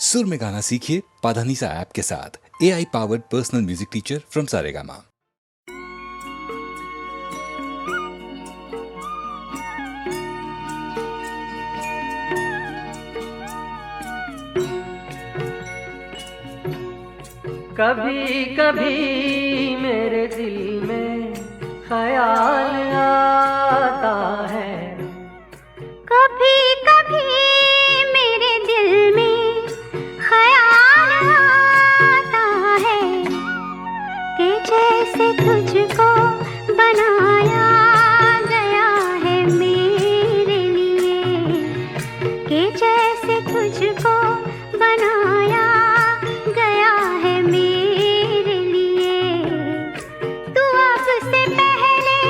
सुर में गाना सीखिए पाधानीसा ऐप के साथ। AI powered personal music teacher from Saregama. कभी कभी मेरे दिल में ख्याल आता है, कभी कभी मेरे दिल में ख्याल आता है कि जैसे तुझको बनाया गया है मेरे लिए, कि जैसे तुझको बनाया गया है मेरे लिए। तू अब से पहले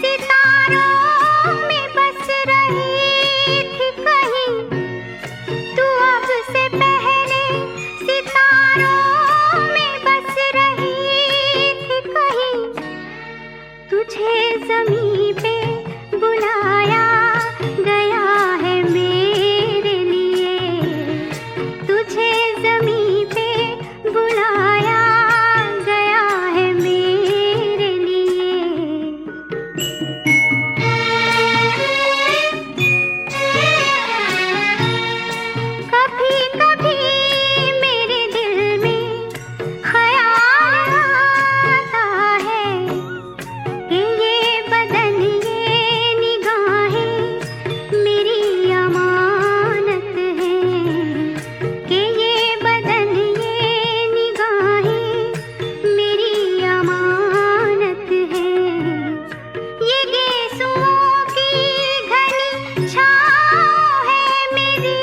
सितारों में बस रही थी कहीं, तू अब से पहले सितारों में बस रही थी कहीं। तुझे ज़मीं पे बुलाया गया है मेरे लिए, तुझे ज़मीं पे बुलाया गया है मेरे लिए। कभी कभी मेरे दिल में ख्याल आता है कि ये बदन ये निगाहें मेरी अमानत है, कि ये बदन ये निगाहें मेरी अमानत है। ये गेसुओं की घनी छाँव है मेरी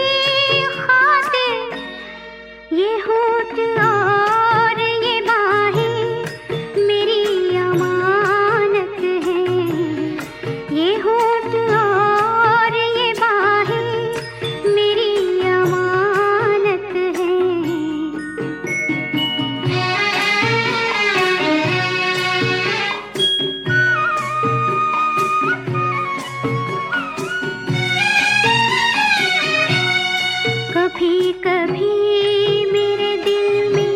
खातिर, ये होठ और ये बाहें मेरी अमानत है, ये होठ और ये बाहें मेरी अमानत है। कभी कभी मेरे दिल में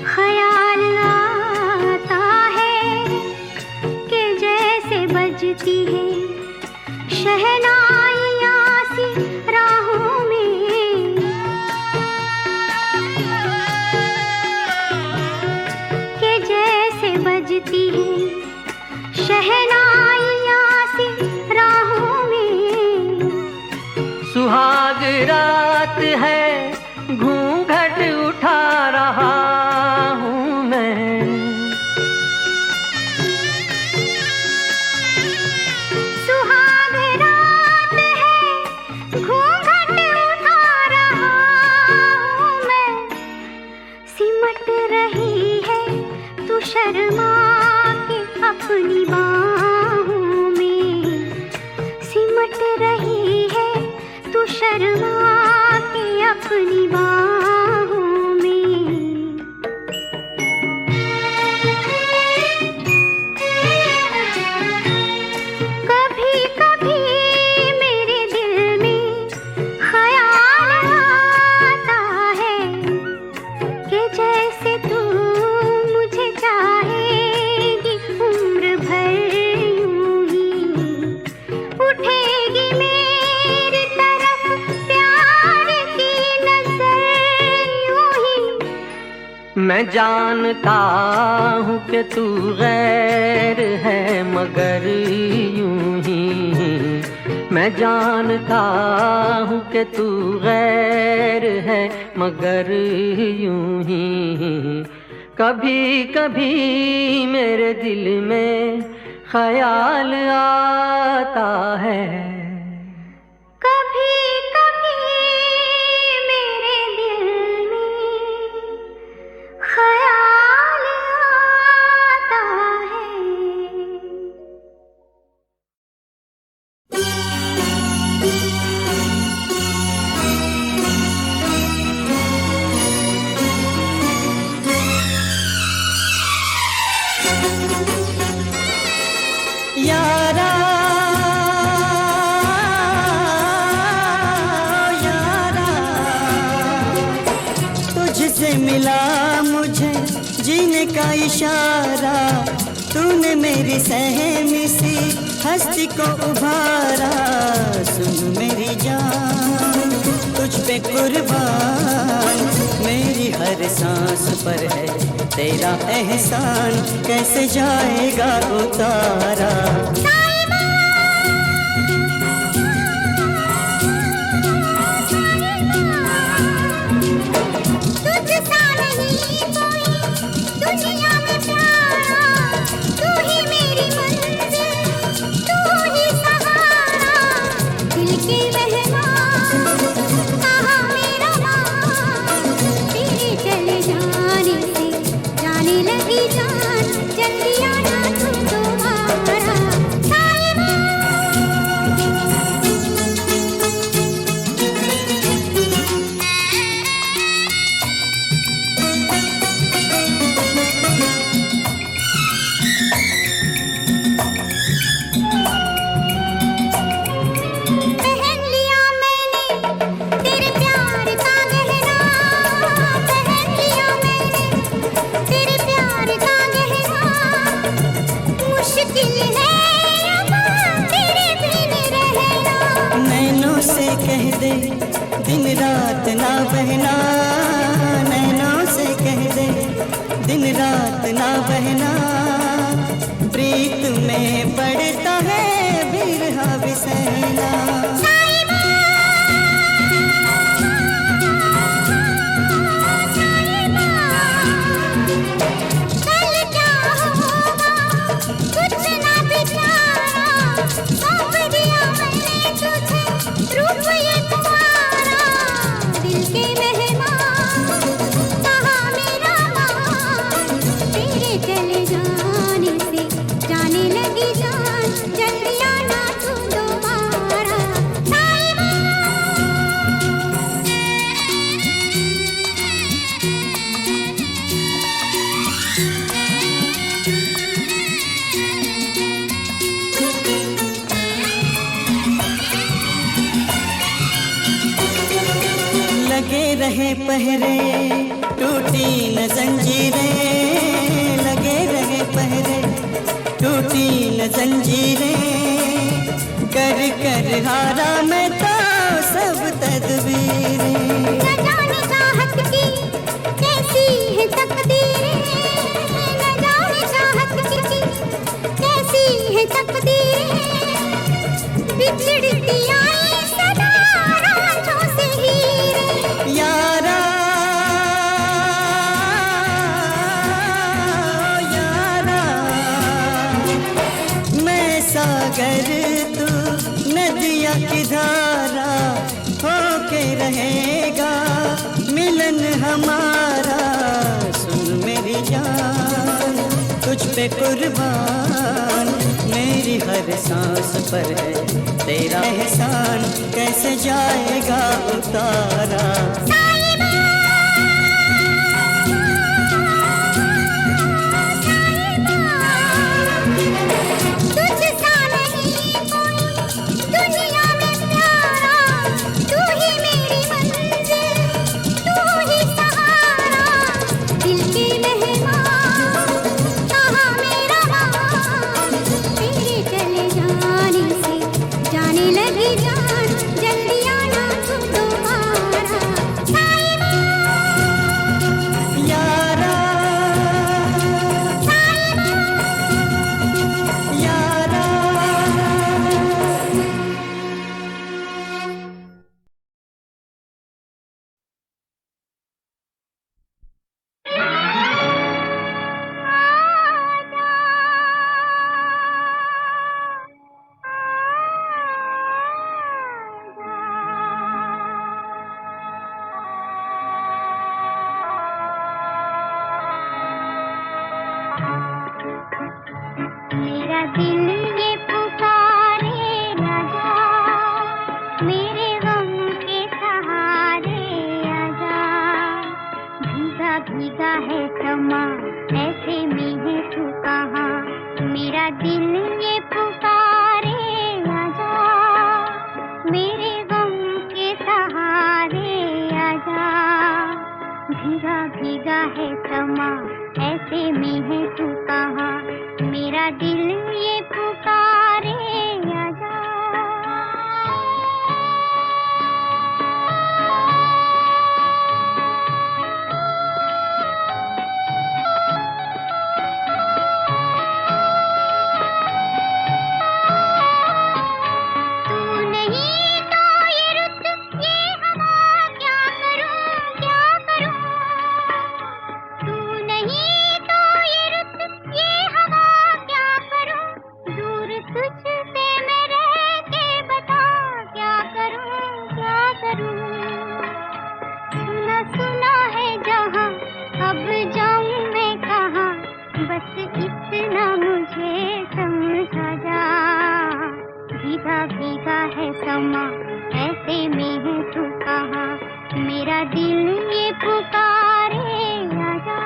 ख्याल आता है कि जैसे बजती है शहनाइयाँ सी राहों में, कि जैसे बजती है शहनाइयाँ सी राहों में। सुहाग रात है, घूंघट उठा रहा हूँ मैं। सुहाग रात है, घूंघट उठा रहा हूँ मैं। सिमट रही है तू शर्मा के अपनी बाहों में, सिमट रही है तू शर्मा के अपनी बाहों में। कभी कभी मेरे दिल में ख्याल आता है कि जैसे तू मुझे चाहेगी उम्र भर यूं ही, उठेगी मेरी तरफ प्यार की नजर यूं ही। मैं जानता हूँ कि तू गैर है मगर यूं ही, मैं जानता हूँ कि तू गैर है मगर यूं ही। कभी कभी मेरे दिल में ख्याल आता है, कभी कभी मेरे दिल में ख्याल आता है। यारा तुझसे मिला मुझे जीने का इशारा, तूने मेरी सहमी सी हस्ती को उभारा। सुन मेरी जान तुझ पे कुर्बान, मेरी हर सांस पर है तेरा एहसान, कैसे जाएगा उतारा। दिन रात ना बहना, नैनों से कह दे दिन रात ना बहना, प्रीत में पड़ता है बिरहा बिसैना। लगे रहे पहरे टूटी न जंजीरें, लगे रहे पहरे टूटी न जंजीरें, कर कर हारा मैं तो सब तदबीरें। न जाने चाहत की कैसी है तकदीरें, न जाने चाहत की कैसी है तकदीरें, बिछड़ती आई सदा रातों से हीरे। यारा यारा मैं सागर तू नदिया की धारा, होके रहेगा मिलन हमारा। सुन मेरी जान तुझ पे कुर्बान, मेरी हर सांस पर है तेरा एहसान, कैसे जाएगा उतारा। भीगा भीगा है समा, ऐसे में है तू कहाँ, मेरा दिल ये पुकारे आजा। भीगा है समा, ऐसे में है तू कहाँ, मेरा दिल ये पुकारे आजा।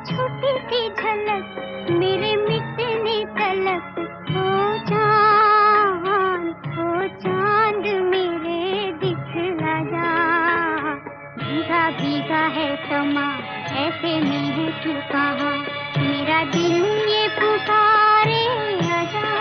छोटी सी झलक मेरे मिटने तलक, ओ चांद मेरे दिखला जा। भीगा भीगा है समा, ऐसे में है तू कहाँ, मेरा दिल ये पुकारे आजा।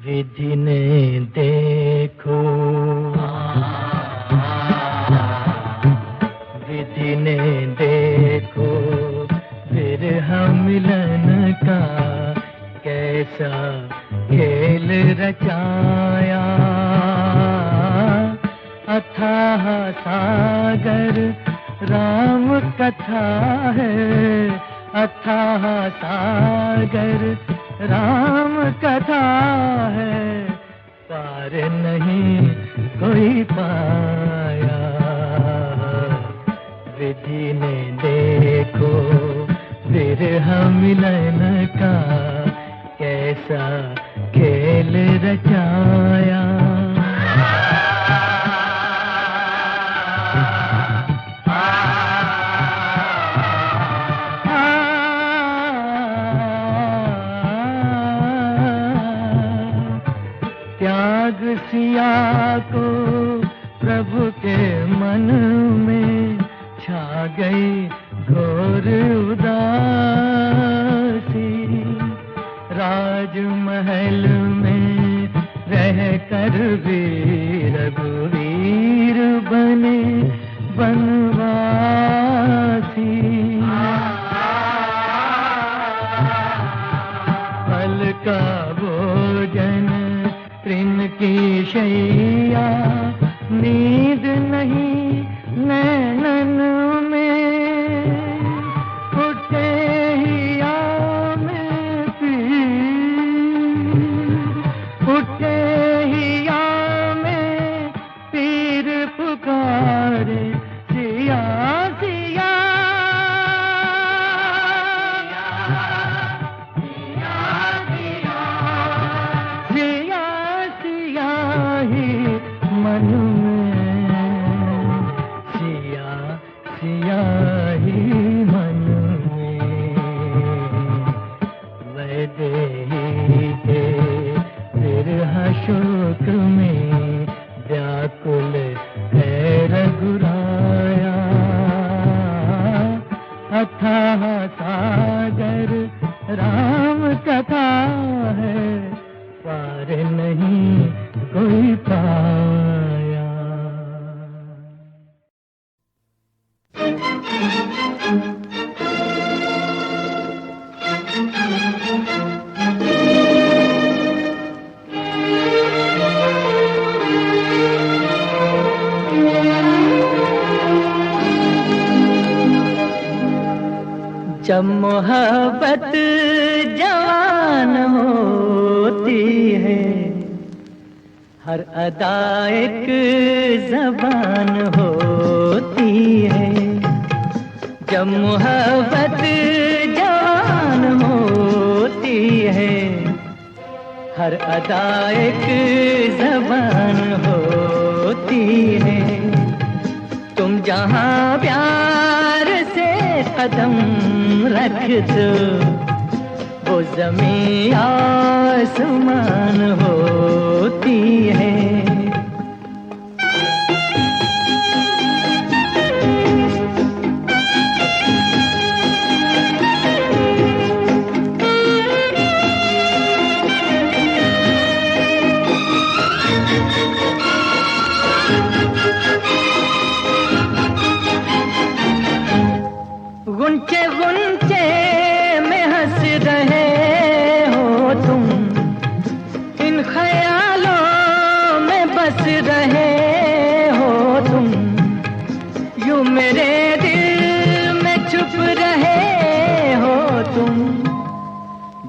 विधि ने देखो, विधि ने देखो विरह मिलन का कैसा खेल रचाया। अथाह सागर राम कथा है, अथाह सागर राम कथा है, पार नहीं कोई पाया। विधि ने देखो विरह मिलन का कैसा खेल रचाया। त्याग सिया को प्रभु के मन में छा गई घोर उदासी। राजमहल में रह कर भी रघुवीर बने बनवासी। फल का भोजन तृण की शैया, नींद नहीं नैनन में, उठे हिया में पीर, उठे हिया में शोक में व्याकुल है रघुराया। अथाह सागर राम कथा है, पार नहीं कोई पाया। जब मोहब्बत जवान होती है, हर अदा एक ज़बान होती है। जब मोहब्बत जवान होती है, हर अदा एक ज़बान होती है। तुम जहाँ प्यार से कदम रख दो, वो ज़मीं आसमान होती है। गुंचे गुंचे में हंस रहे हो तुम, इन ख्यालों में बस रहे हो तुम। यूं मेरे दिल में छुप रहे हो तुम,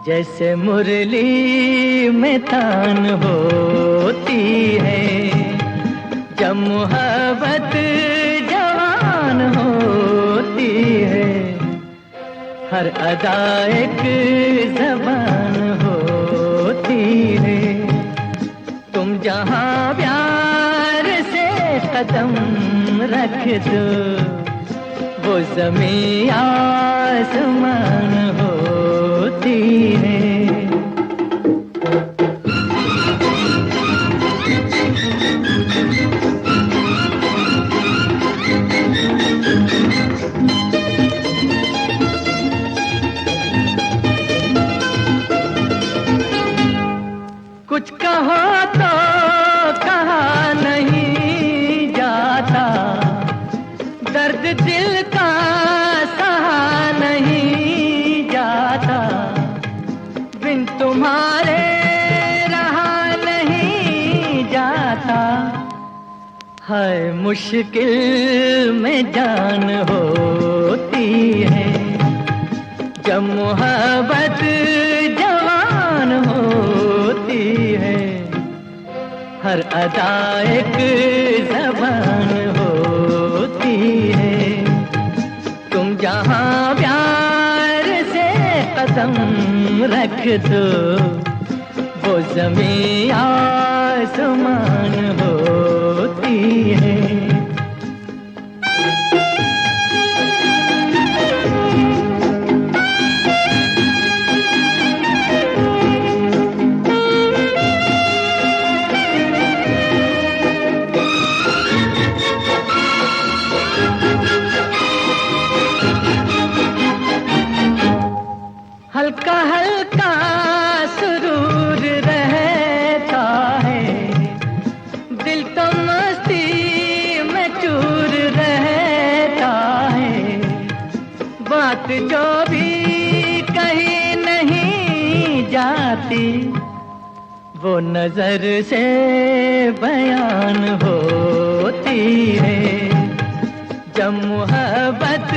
जैसे मुरली में तान होती है। जब मोहब्बत जवान होती है, हर अदा एक ज़बान होती है। तुम जहाँ प्यार से कदम रख दो, वो ज़मीं आसमान होती है। कुछ कहो तो कहा नहीं जाता, दर्द दिल का सहा नहीं जाता। बिन तुम्हारे रहा नहीं जाता, है मुश्किल में जान होती है। जब मोहब्बत जवान होती है, हर अदा एक ज़बान होती है। तुम जहाँ प्यार से कदम रख दो, वो ज़मीं आसमान होती है। हल्का हल्का सुरूर रहता है, दिल तो मस्ती में चूर रहता है। बात जो भी कही नहीं जाती, वो नजर से बयान होती है। जब मोहब्बत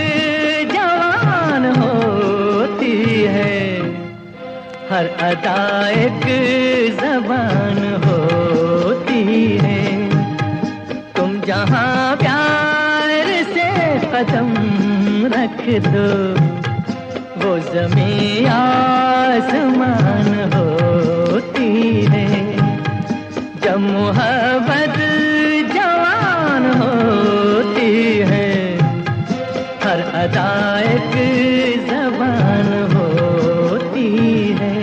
जवान होती है, हर अदा एक ज़बान होती है। तुम जहाँ प्यार से कदम रख दो, वो ज़मीं आसमान होती है। जब मोहब्बत जवान होती है, हर अदा एक ज़बान होती है।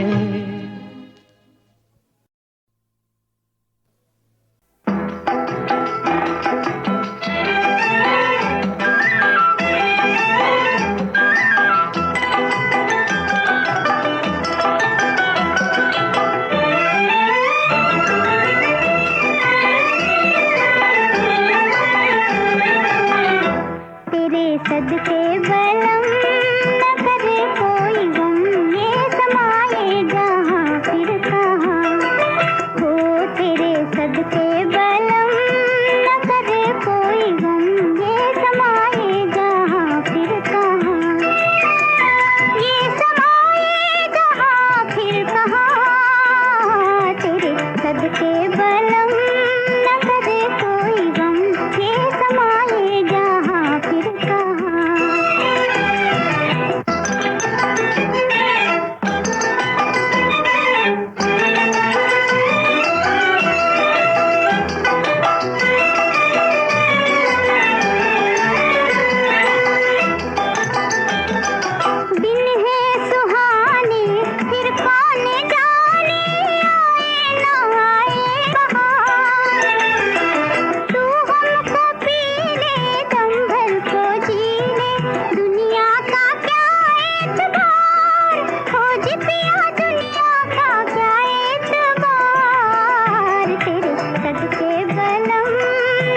सदके बलम न करे कोई गम, ये समाए जहाँ फिर कहाँ, ये समाए जहाँ फिर कहाँ, तेरे सदके बलम न करे कोई गम, ये समाए जहाँ फिर कहाँ। दिन है सुहाने फिर कौन जाने, आए न आए बहार, तू हमको पी ले दम भर को जी ले, दुनिया का क्या एतबार, खोज पिया दुनिया का क्या एतबार, तेरे सदके बलम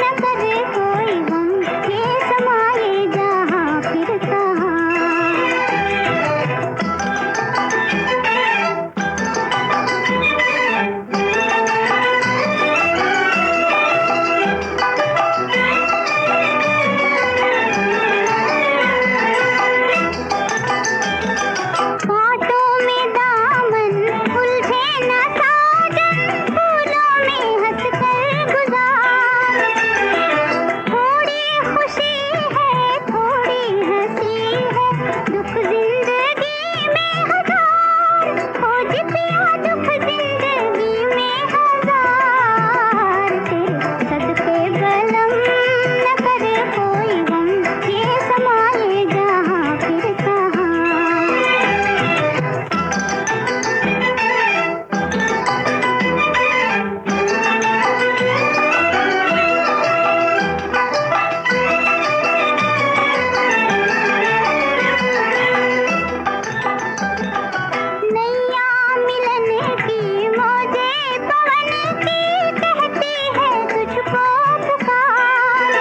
न करे कोई गम, ये समाए जहाँ फिर कहाँ। बातों में दामन उलझे न साजन, फूलों में हंस कर गुजार, थोड़ी खुशी है थोड़ी हंसी है, दुख जिंदगी में हजार, खोज पिया दुख जिंदगी में हजार, तेरे सदके बलम न करे कोई गम, ये समाए जहाँ फिर कहाँ। नैया मिलन की मौजे पवन की, कहती है तुझको पुकार,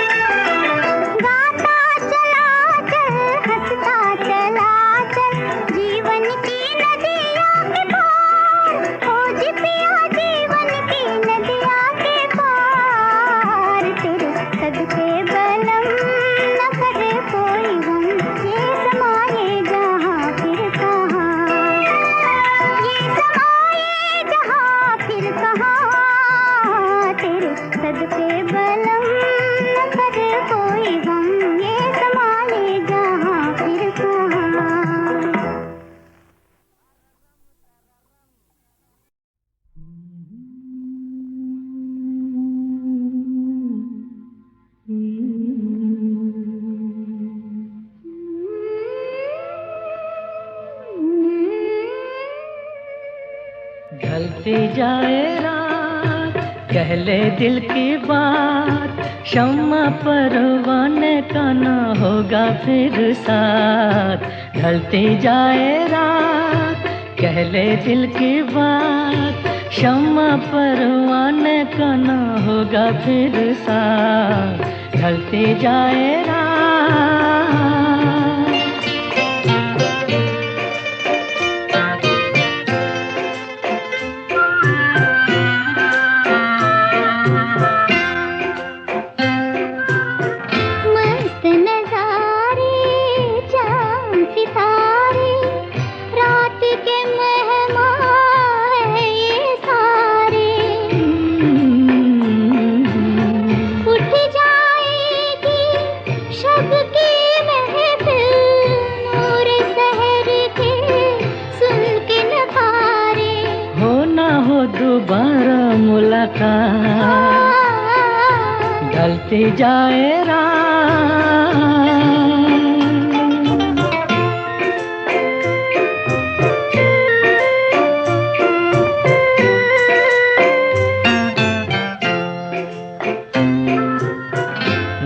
गाता चला चल हंसता चला चल, जीवन की नदिया के पार, खोज पिया जीवन की नदिया के पार, तेरे सदके बलम न करे कोई गम, ये समाए जहाँ फिर कहाँ, ये समाए जहाँ फिर कहाँ, तेरे सदके बलम न करे कोई गम, ये समाए जहाँ फिर कहाँ। ढलती जाए रात, कह ले दिल की बात, शम्मा परवाने का ना होगा फिर साथ। ढलती जाए रात, कह ले दिल की बात, शम्मा परवाने का ना होगा फिर साथ। ढलती जाए रात, मस्त नजारे चांद सितारे, रात के मेहमान हैं ये सारे, उठ जाएगी शब की महफिल, नूर सहर के सुन के नखारे, हो ना हो दोबारा मुलाकात। ढलती जाए रात,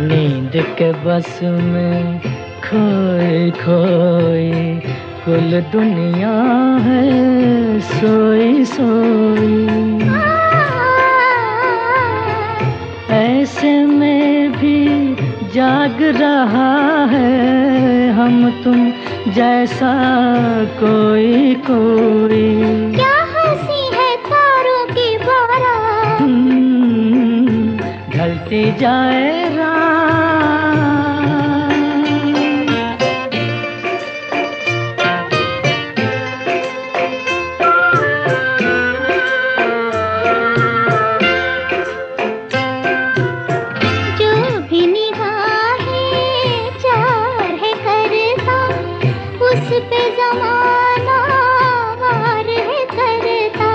नींद के बस में खोए खोए कुल दुनिया है सोई सोई, ऐसे में भी जाग रहा है हम तुम जैसा कोई कोई। क्या हंसी है तारों की बारात, ढलती जाए रात। जो भी निगाहें चार है करता, उस पे ज़माना वार है करता।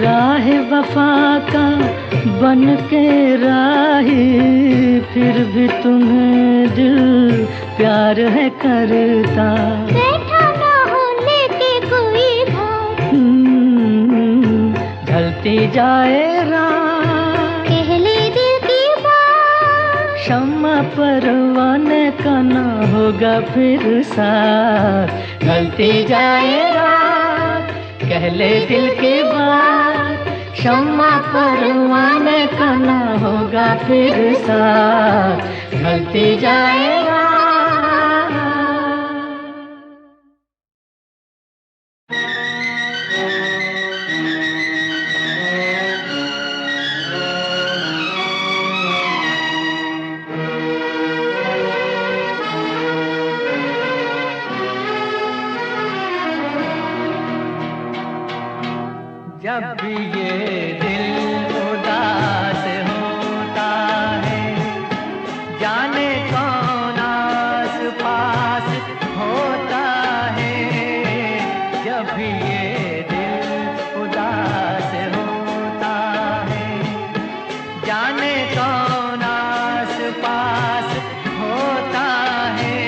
राह वफा का बन के राही, फिर भी तुम्हें दिल प्यार है करता। बैठा ना हो लेके कोई भार, ढलती जाए रात। कह ले दिल की बात, शम्मा परवाने का ना होगा फिर साथ। ढलती जाए रात, कह ले दिल की बात, शम्मा परवाने का ना होगा फिर साथ। ढलती जाए रात। जब भी ये दिल उदास होता है, जाने कौन आस पास होता है। जब भी ये दिल उदास होता है, जाने कौन आस पास होता है।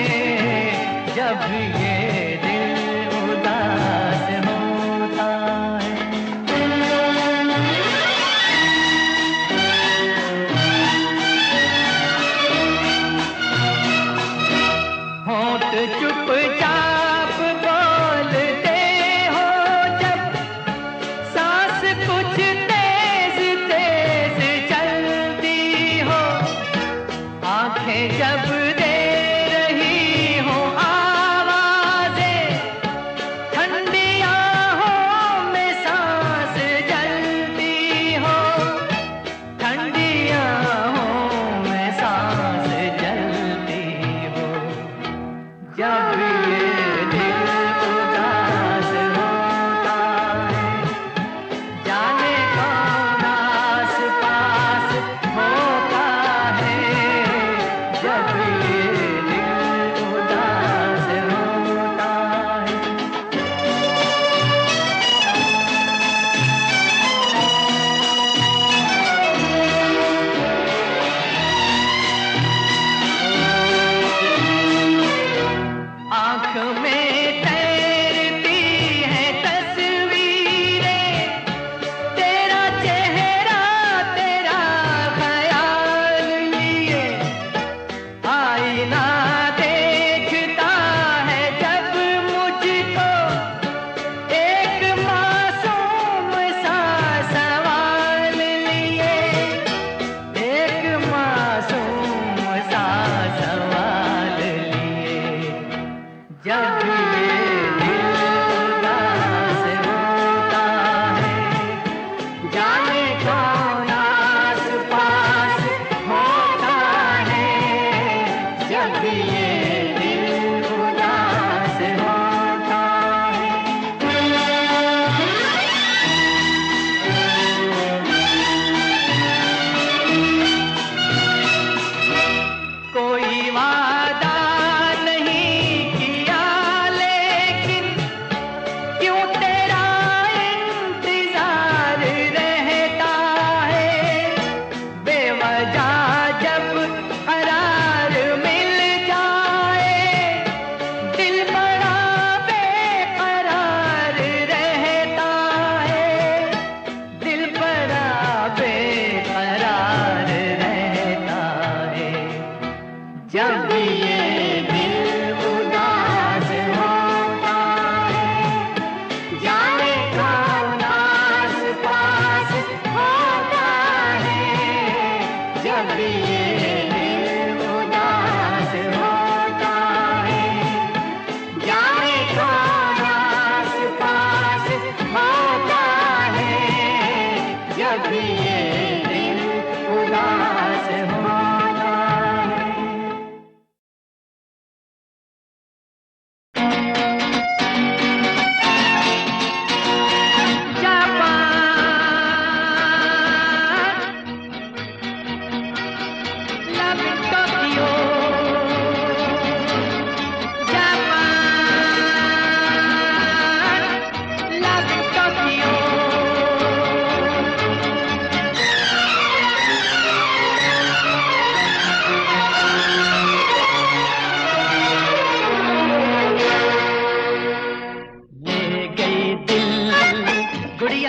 जब भी ये दिल उदास होता है।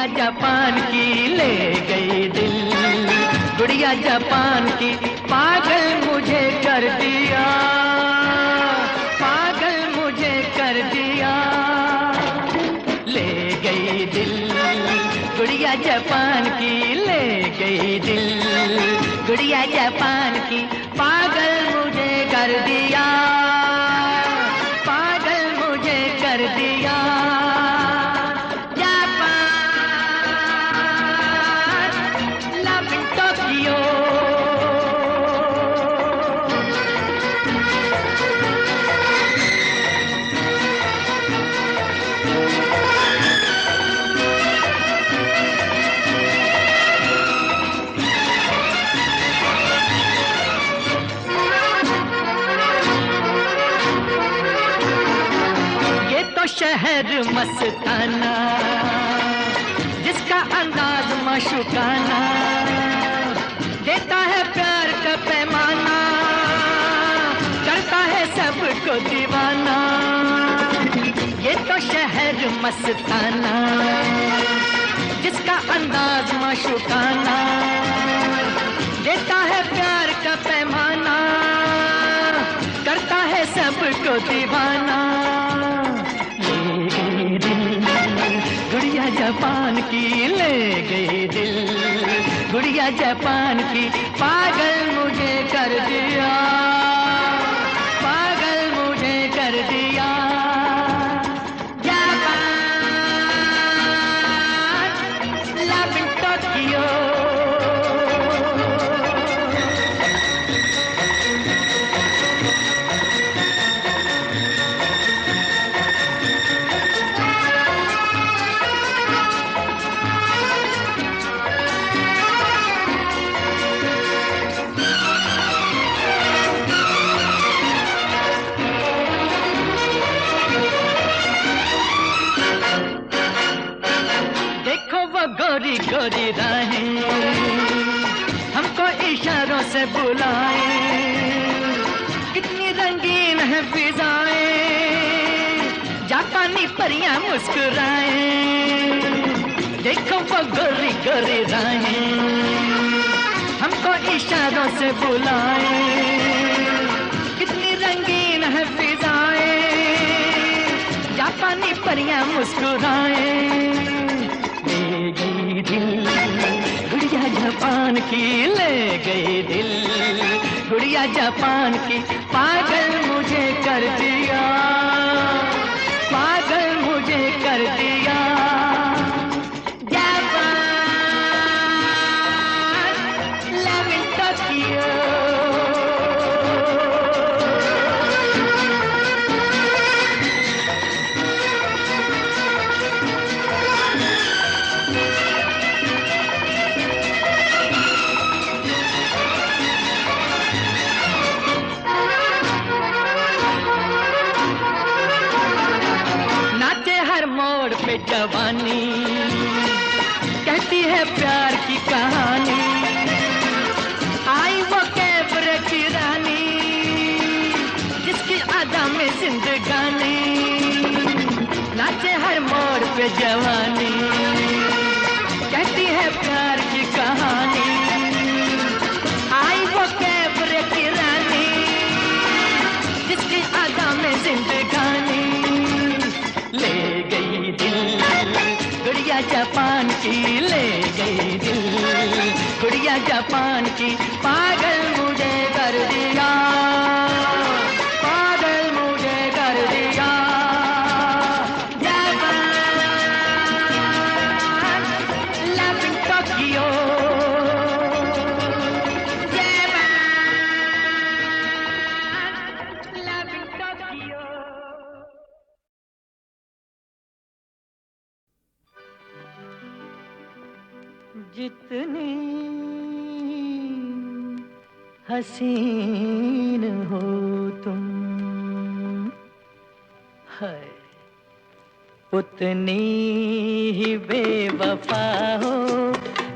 गुड़िया जापान की ले गई दिल, गुड़िया जापान की पागल मुझे कर दिया, पागल मुझे कर दिया, ले गई दिल, गुड़िया जापान की ले गई दिल, गुड़िया जापान की पागल मुझे कर दिया, पागल मुझे कर दिया। शहर मस्ताना, जिसका अंदाज माशुकाना, देता है प्यार का पैमाना, करता है सबको दीवाना। ये तो शहर मस्ताना, जिसका अंदाज माशुकाना, देता है प्यार का पैमाना, करता है सबको दीवाना। गुड़िया जापान की ले गई दिल, गुड़िया जापान की पागल मुझे कर दिया, पागल मुझे कर दिया। Japan, love in Tokyo. गोरी गोरी राहें हमको इशारों से बुलाए, कितनी रंगीन है फिजाएं, जापानी परियां मुस्कुराए। देखो वो गोरी गोरी राहें हमको इशारों से बुलाए, कितनी रंगीन है फिजाएं, जापानी परियां मुस्कुराए। गुड़िया जापान की ले गई दिल, गुड़िया जापान की पागल मुझे कर दिया, पागल मुझे कर दिया। Japan, love in Tokyo. जवानी कहती है प्यार की कहानी, आई वो कैबरे की रानी, जिसकी अदा में जिंदगानी, नाचे हर मोड़ पे जवानी, कहती है प्यार की कहानी, आई वो कैबरे की रानी, जिसकी अदा में जिंदगानी। ले गई दिल, गुड़िया जापान की ले गई दिल, गुड़िया जापान की पागल मुझे कर दिया, पागल मुझे कर दिया। Japan, love in Tokyo. Japan, love in Tokyo. जितनी हसीन हो तुम है, उतनी ही बेवफा हो,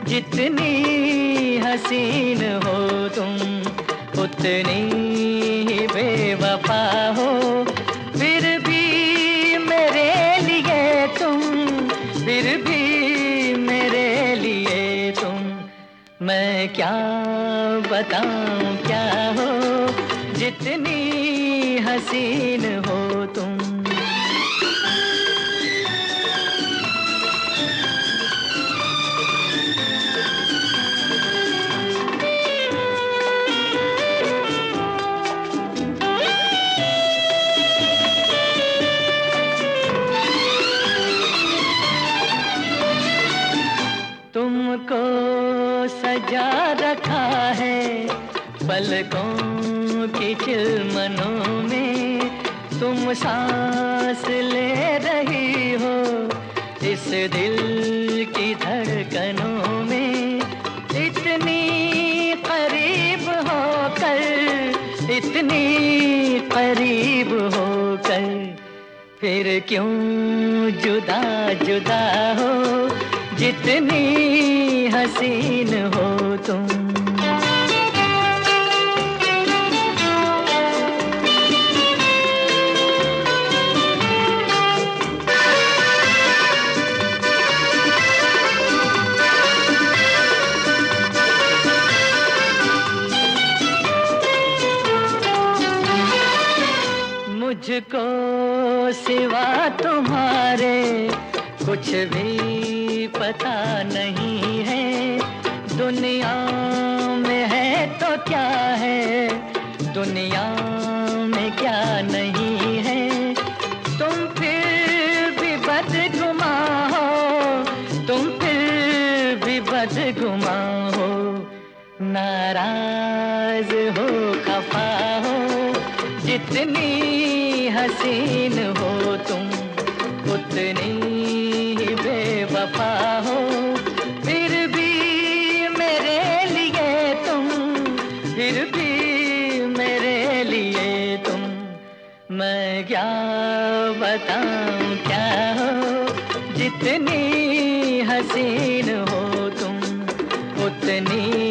जितनी हसीन हो तुम, उतनी ही बेवफा हो। फिर भी मेरे लिए तुम, फिर भी मैं क्या बताऊं क्या हो, जितनी हसीन हो तुम। तुमको सजा रखा है पलकों की चिलमनों में, तुम सांस ले रही हो इस दिल की धड़कनों में। इतनी करीब होकर, इतनी करीब होकर, फिर क्यों जुदा जुदा हो, जितनी हसीन हो तुम। मुझको सिवा तुम्हारे कुछ भी पता नहीं है, दुनिया में है तो क्या है, दुनिया में क्या नहीं है। तुम फिर भी बदगुमा हो, तुम फिर भी बदगुमा हो, नाराज हो खफा हो, जितनी हसीन हो तुम उतनी ही बेवफा हो। फिर भी मेरे लिए तुम, फिर भी मेरे लिए तुम, मैं क्या बताऊं क्या हो, जितनी हसीन हो तुम उतनी